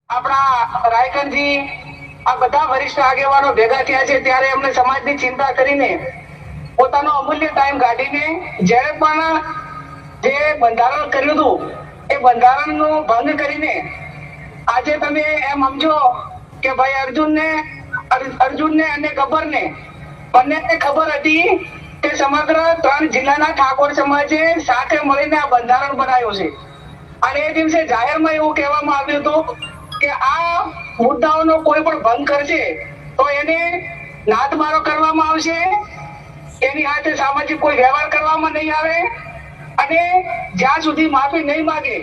આપણા રાયકનજી આ બધા વરિષ્ઠ આગેવાનો ભેગા થયા છે ત્યારે એમને સમાજની ચિંતા કરીને પોતાનો અમૂલ્ય ટાઈમ કાઢીને જ્યારે પણ જે બંધારણ કર્યું હતું એ બંધારણનો ભંગ કરીને આજે તમે એમ સમજો કે ભાઈ અર્જુનને અને ગબ્બરને બંનેને ખબર હતી કે સમગ્ર 3 જિલ્લાના ઠાકોર સમાજે સાથે મળીને આ બંધારણ બનાવ્યું છે અને એ દિવસે જાહેરમાં એવું કહેવામાં આવ્યું હતું કે આ મુદ્દાઓનો કોઈ પણ ભંગ કરશે તો એને નાદમારો કરવામાં આવશે, એની સાથે સામાજિક કોઈ વ્યવહાર કરવામાં નહીં આવે અને જ્યાં સુધી માફી નહીં માંગે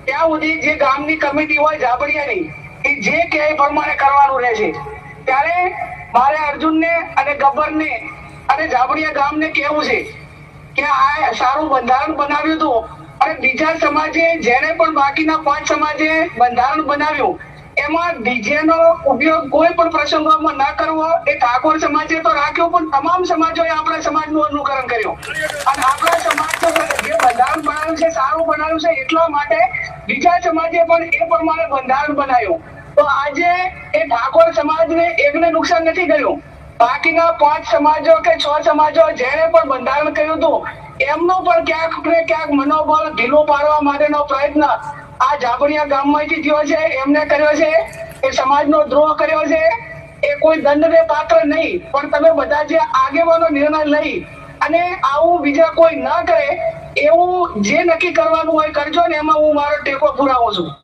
ત્યાં સુધી જે ગામની કમિટી હોય ઝાબડિયાની એ જે કહે એ પ્રમાણે કરવાનું રહેશે. ત્યારે મારે અર્જુનને અને ગબ્બરને અને ઝાબડિયા ગામને કહેવું છે કે આ સારું બંધારણ બનાવ્યું હતું અને બીજા સમાજે જેને પણ બાકીના 5 સમાજે બંધારણ બનાવ્યું એમાં ડીજે નો ઉપયોગ કોઈ પણ પ્રસંગોમાં ન કરવો એ ઠાકોર સમાજે તો રાખ્યો પણ તમામ સમાજોએ આપણા સમાજનું અનુકરણ કર્યું અને આપણા સમાજનું જે બંધારણ બનાવ્યું છે સારું બનાવ્યું છે એટલા માટે બીજા સમાજે પણ એ પ્રમાણે બંધારણ બનાવ્યું. તો આજે એ ઠાકોર સમાજને એકને નુકસાન નથી કર્યું, બાકીના 5 સમાજો કે 6 સમાજો જેને પણ બંધારણ કર્યું હતું એમનો પણ ક્યાંક ને ક્યાંક મનોબળ ઢીલું પાડવા માટેનો પ્રયત્ન આ ઝાબડિયા ગામમાંથી થયો છે, એમને કર્યો છે, એ સમાજનો દ્રોહ કર્યો છે. એ કોઈ દંડને પાત્ર નહીં પણ તમે બધા જે આગેવાનો નિર્ણય લઈ અને આવું બીજા કોઈ ન કરે એવું જે નક્કી કરવાનું હોય કરજો ને એમાં હું મારો ટેકો પુરાવું છું.